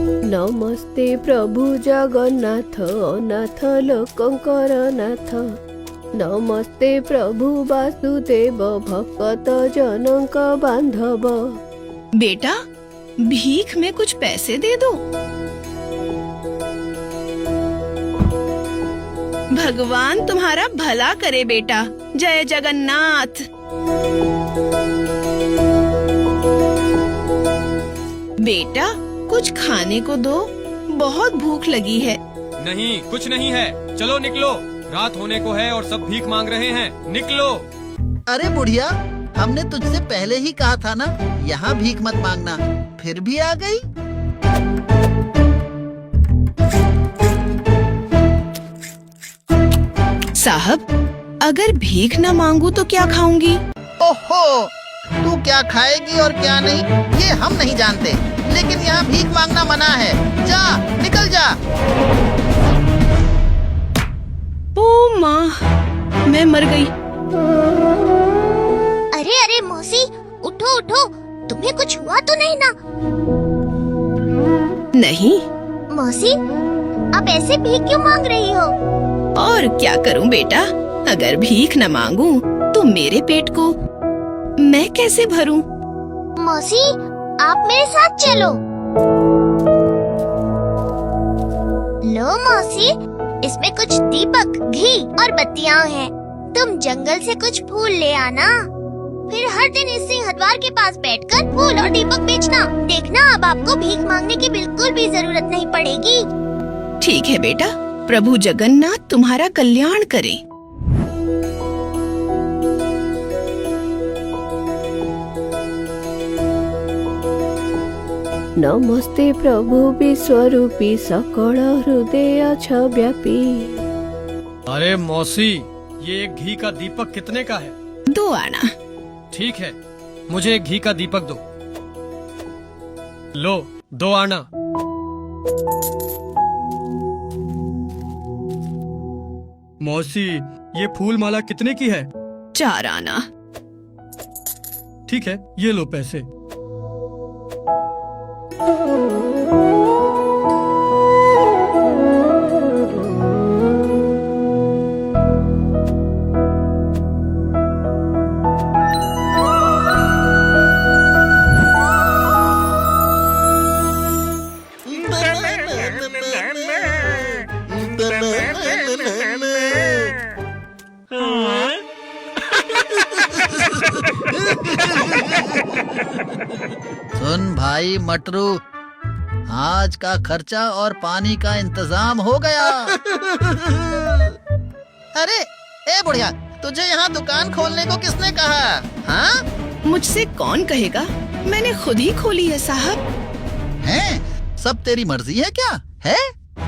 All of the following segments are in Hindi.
नमस्ते प्रभु जगन्नाथ अनाथ लोकंकर नाथ। नमस्ते प्रभु वासुदेव भक्त जनक बांधव। बेटा, भीख में कुछ पैसे दे दो। भगवान तुम्हारा भला करे बेटा। जय जगन्नाथ। बेटा, कुछ खाने को दो, बहुत भूख लगी है। नहीं, कुछ नहीं है, चलो निकलो, रात होने को है और सब भीख मांग रहे हैं, निकलो। अरे बुढ़िया, हमने तुझसे पहले ही कहा था ना, यहाँ भीख मत मांगना, फिर भी आ गई। साहब, अगर भीख न मांगू तो क्या खाऊंगी? ओहो, तू क्या खाएगी और क्या नहीं, ये हम नहीं जानते, लेकिन यहाँ भीख मांगना मना है। जा, निकल जा। ओ माँ, मैं मर गई। अरे अरे मौसी, उठो उठो, तुम्हें कुछ हुआ तो नहीं ना? नहीं। मौसी, आप ऐसे भीख क्यों मांग रही हो? और क्या करूं बेटा, अगर भीख न मांगू तो मेरे पेट को मैं कैसे भरूं? मौसी, आप मेरे साथ चलो। लो मौसी, इसमें कुछ दीपक, घी और बत्तियाँ हैं। तुम जंगल से कुछ फूल ले आना, फिर हर दिन इस सिंहद्वार के पास बैठकर फूल और दीपक बेचना। देखना, अब आपको भीख मांगने की बिल्कुल भी जरूरत नहीं पड़ेगी। ठीक है बेटा, प्रभु जगन्नाथ तुम्हारा कल्याण करे। नमस्ते प्रभु विश्वरूपी सकल हृदय व्यापी। अरे मौसी, ये एक घी का दीपक कितने का है? 2 आना। ठीक है, मुझे एक घी का दीपक दो। लो, 2 आना। मौसी, ये फूल माला कितने की है? 4 आना। ठीक है, ये लो पैसे। सुन भाई मटरू, आज का खर्चा और पानी का इंतजाम हो गया। अरे ए बुढ़िया, तुझे यहाँ दुकान खोलने को किसने कहा? हाँ? मुझसे कौन कहेगा, मैंने खुद ही खोली है साहब। हैं? सब तेरी मर्जी है क्या? है?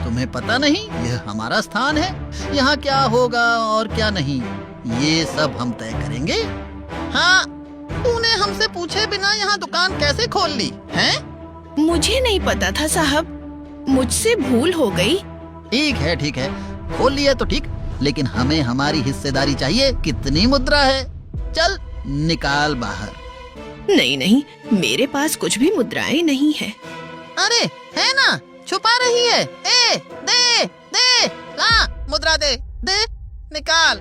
तुम्हें पता नहीं यह हमारा स्थान है, यहाँ क्या होगा और क्या नहीं, ये सब हम तय करेंगे। हाँ, तूने हमसे पूछे बिना यहाँ दुकान कैसे खोल ली? हैं? मुझे नहीं पता था साहब, मुझसे भूल हो गई। ठीक है, खोल लिया तो ठीक, लेकिन हमें हमारी हिस्सेदारी चाहिए। कितनी मुद्रा है? चल निकाल बाहर। नहीं, मेरे पास कुछ भी मुद्राएं नहीं है। अरे है ना, छुपा रही है। दे, ला मुद्रा दे, निकाल।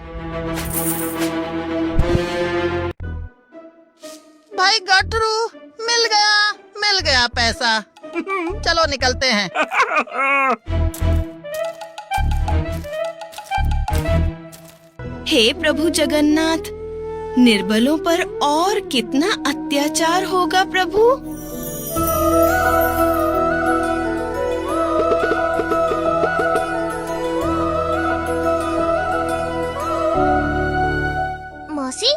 भाई गटरू, मिल गया पैसा। चलो निकलते हैं। हे प्रभु जगन्नाथ, निर्बलों पर और कितना अत्याचार होगा प्रभु। मौसी,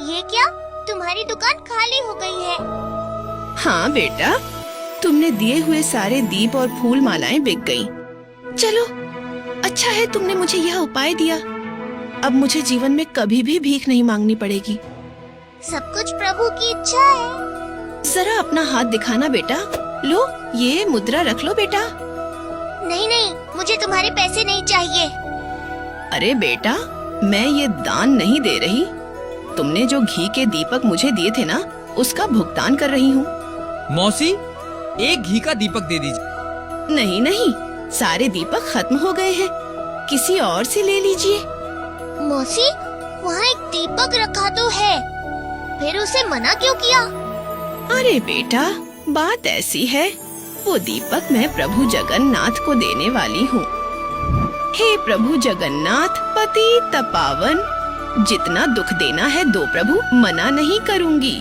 ये क्या, तुम्हारी दुकान खाली हो गई है? हाँ बेटा, तुमने दिए हुए सारे दीप और फूल मालाएं बिक गईं। चलो, अच्छा है तुमने मुझे यह उपाय दिया। अब मुझे जीवन में कभी भी भीख नहीं मांगनी पड़ेगी। सब कुछ प्रभु की इच्छा है। जरा अपना हाथ दिखाना बेटा। लो, ये मुद्रा रख लो बेटा। नहीं, मुझे तुम्हारे पैसे नहीं चाहिए। अरे बेटा, मैं ये दान नहीं दे रही, तुमने जो घी के दीपक मुझे दिए थे ना, उसका भुगतान कर रही हूँ। मौसी, एक घी का दीपक दे दीजिए। नहीं नहीं, सारे दीपक खत्म हो गए हैं, किसी और से ले लीजिए। मौसी, वहाँ एक दीपक रखा तो है, फिर उसे मना क्यों किया? अरे बेटा, बात ऐसी है, वो दीपक मैं प्रभु जगन्नाथ को देने वाली हूँ। हे प्रभु जगन्नाथ, पतित पावन, जितना दुख देना है दो प्रभु, मना नहीं करूँगी,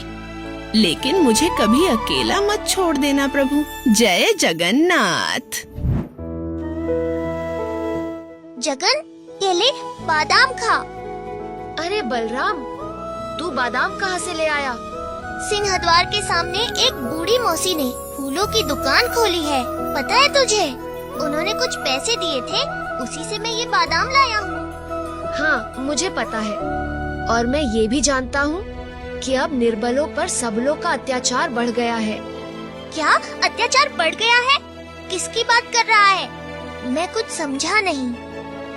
लेकिन मुझे कभी अकेला मत छोड़ देना प्रभु। जय जगन्नाथ। जगन, ये ले बादाम खा। अरे बलराम, तू बादाम कहाँ से ले आया? सिंहद्वार के सामने एक बूढ़ी मौसी ने फूलों की दुकान खोली है, पता है तुझे? उन्होंने कुछ पैसे दिए थे, उसी से मैं ये बादाम लाया हूँ। हाँ, मुझे पता है, और मैं ये भी जानता हूँ कि अब निर्बलों पर सबलों का अत्याचार बढ़ गया है। क्या अत्याचार बढ़ गया है? किसकी बात कर रहा है? मैं कुछ समझा नहीं।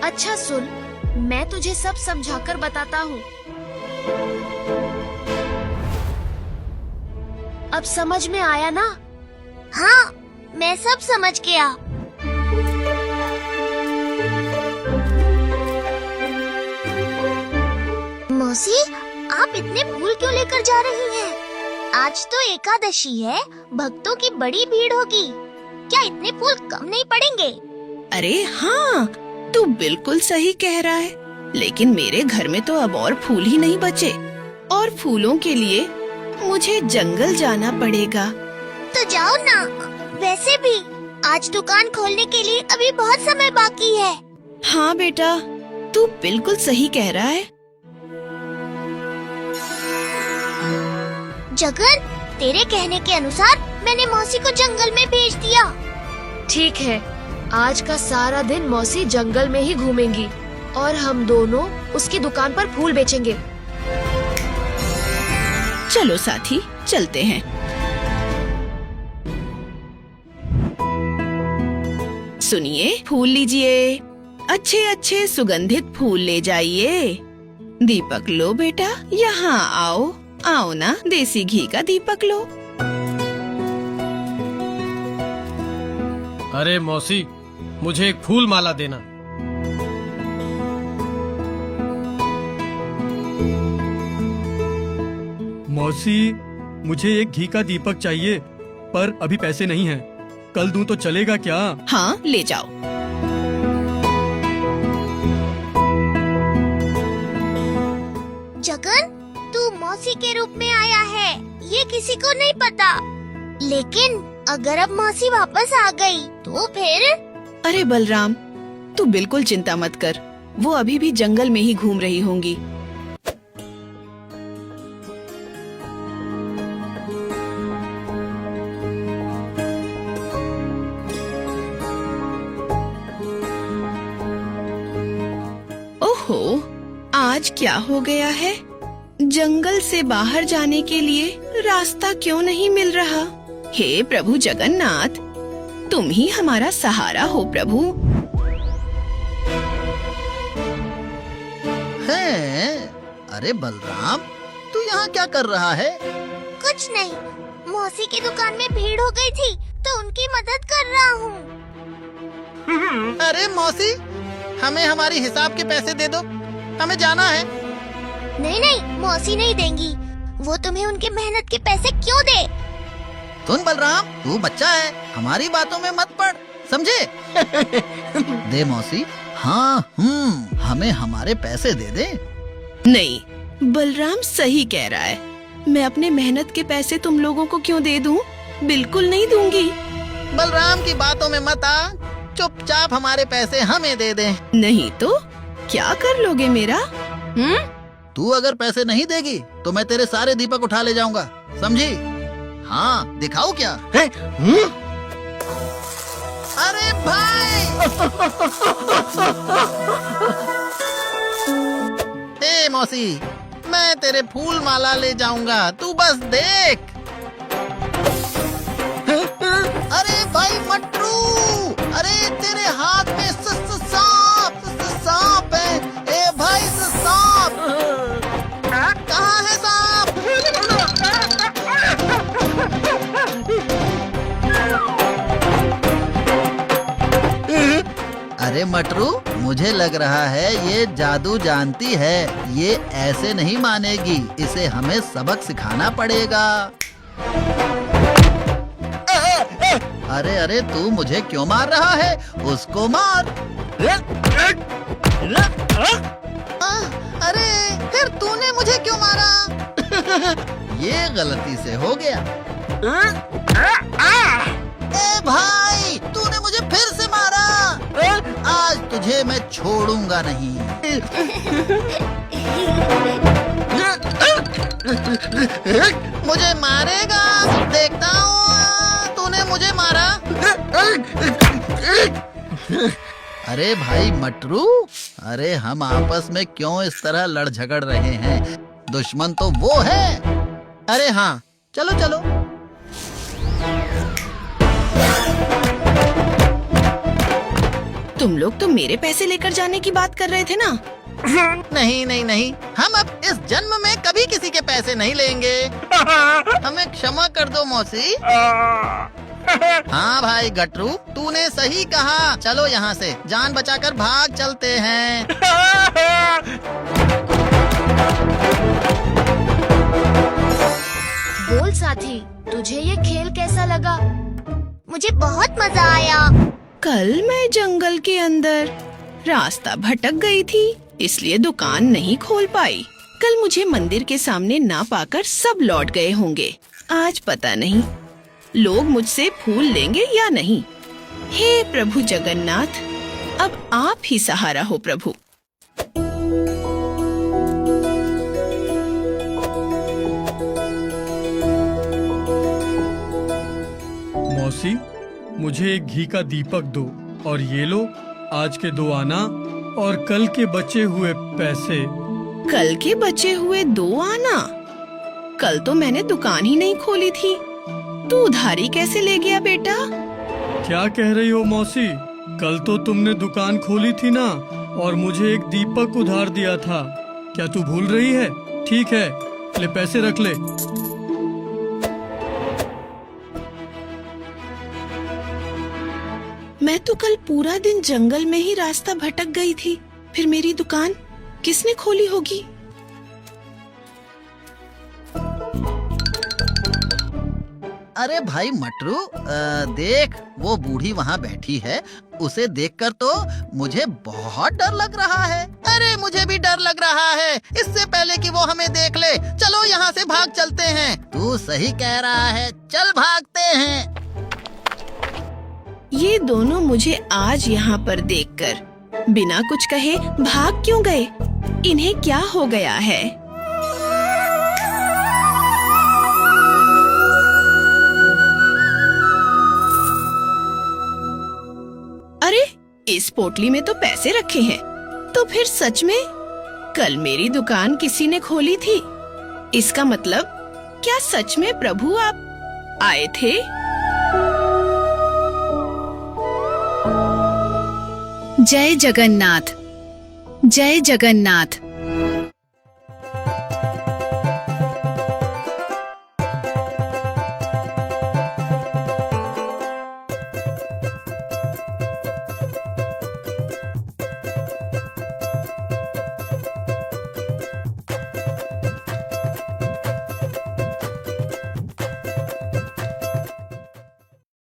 अच्छा सुन, मैं तुझे सब समझाकर बताता हूँ। अब समझ में आया ना? हाँ, मैं सब समझ गया। मौसी, आप इतने फूल क्यों लेकर जा रही हैं? आज तो एकादशी है, भक्तों की बड़ी भीड़ होगी, क्या इतने फूल कम नहीं पड़ेंगे? अरे हाँ, तू बिल्कुल सही कह रहा है, लेकिन मेरे घर में तो अब और फूल ही नहीं बचे, और फूलों के लिए मुझे जंगल जाना पड़ेगा। तो जाओ ना। वैसे भी आज दुकान खोलने के लिए अभी बहुत समय बाकी है। हाँ बेटा, तू बिल्कुल सही कह रहा है। जगन, तेरे कहने के अनुसार मैंने मौसी को जंगल में भेज दिया। ठीक है, आज का सारा दिन मौसी जंगल में ही घूमेंगी और हम दोनों उसकी दुकान पर फूल बेचेंगे। चलो साथी, चलते हैं। सुनिए, फूल लीजिए, अच्छे अच्छे सुगंधित फूल ले जाइए। दीपक लो बेटा, यहाँ आओ, आओ ना, देसी घी का दीपक लो। अरे मौसी, मुझे एक फूल माला देना। मौसी, मुझे एक घी का दीपक चाहिए, पर अभी पैसे नहीं हैं। कल दूं तो चलेगा क्या? हाँ, ले जाओ। जगन, तू मौसी के रूप में आया है, ये किसी को नहीं पता। लेकिन अगर अब मौसी वापस आ गई तो फिर? अरे बलराम, तू बिल्कुल चिंता मत कर, वो अभी भी जंगल में ही घूम रही होंगी। ओहो, आज क्या हो गया है? जंगल से बाहर जाने के लिए रास्ता क्यों नहीं मिल रहा? हे प्रभु जगन्नाथ, तुम ही हमारा सहारा हो प्रभु। है? अरे बलराम, तू यहाँ क्या कर रहा है? कुछ नहीं, मौसी की दुकान में भीड़ हो गई थी तो उनकी मदद कर रहा हूँ। अरे मौसी, हमें हमारी हिसाब के पैसे दे दो, हमें जाना है। नहीं नहीं, मौसी नहीं देंगी, वो तुम्हें उनके मेहनत के पैसे क्यों दे? सुन बलराम, तू बच्चा है, हमारी बातों में मत पड़, समझे? दे मौसी। हाँ, हमें हमारे पैसे दे दे। नहीं, बलराम सही कह रहा है, मैं अपने मेहनत के पैसे तुम लोगों को क्यों दे दूं? बिल्कुल नहीं दूंगी। बलराम की बातों में मत आ, चुपचाप हमारे पैसे हमें दे दे। नहीं तो क्या कर लोगे मेरा? तू अगर पैसे नहीं देगी तो मैं तेरे सारे दीपक उठा ले जाऊंगा, समझी? हाँ, दिखाओ क्या है? अरे भाई! ए मौसी, मैं तेरे फूल माला ले जाऊंगा, तू बस देख। अरे भाई मटरू, अरे तेरे हाथ में सांप है। ए भाई सांप, कहाँ है सांप? अरे मटरू, मुझे लग रहा है ये जादू जानती है। ये ऐसे नहीं मानेगी, इसे हमें सबक सिखाना पड़ेगा। अरे अरे, तू मुझे क्यों मार रहा है? उसको मार। अरे फिर तूने मुझे क्यों मारा? ये गलती से हो गया। ए भाई, तूने मुझे फिर से मारा। आज तुझे मैं छोड़ूंगा नहीं। मुझे मारेगा, देखता हूँ। तूने मुझे मारा। अरे भाई मटरू, अरे हम आपस में क्यों इस तरह लड़ झगड़ रहे हैं? दुश्मन तो वो है। अरे हाँ, चलो चलो। तुम लोग तो मेरे पैसे लेकर जाने की बात कर रहे थे ना? नहीं नहीं नहीं, हम अब इस जन्म में कभी किसी के पैसे नहीं लेंगे। हमें क्षमा कर दो मौसी। हाँ भाई गटरू, तूने सही कहा। चलो यहाँ से जान बचाकर भाग चलते हैं। बोल साथी, तुझे ये खेल कैसा लगा? मुझे बहुत मजा आया। कल मैं जंगल के अंदर रास्ता भटक गई थी, इसलिए दुकान नहीं खोल पाई। कल मुझे मंदिर के सामने ना पाकर सब लौट गए होंगे। आज पता नहीं लोग मुझसे फूल लेंगे या नहीं। हे प्रभु जगन्नाथ, अब आप ही सहारा हो प्रभु। मौसी, मुझे एक घी का दीपक दो, और ये लो आज के 2 आना और कल के बचे हुए पैसे। कल के बचे हुए 2 आना? कल तो मैंने दुकान ही नहीं खोली थी। तू उधारी कैसे ले गया बेटा? क्या कह रही हो मौसी? कल तो तुमने दुकान खोली थी ना, और मुझे एक दीपक उधार दिया था। क्या तू भूल रही है? ठीक है, ले पैसे रख ले। मैं तो कल पूरा दिन जंगल में ही रास्ता भटक गई थी। फिर मेरी दुकान किसने खोली होगी? अरे भाई मटरू, देख वो बूढ़ी वहाँ बैठी है। उसे देखकर तो मुझे बहुत डर लग रहा है। अरे मुझे भी डर लग रहा है। इससे पहले कि वो हमें देख ले, चलो यहाँ से भाग चलते हैं। तू सही कह रहा है, चल भागते हैं। ये दोनों मुझे आज यहाँ पर देखकर बिना कुछ कहे भाग क्यों गए? इन्हें क्या हो गया है? अरे, इस पोटली में तो पैसे रखे हैं। तो फिर सच में कल मेरी दुकान किसी ने खोली थी। इसका मतलब क्या सच में प्रभु आप आए थे? जय जगन्नाथ, जय जगन्नाथ।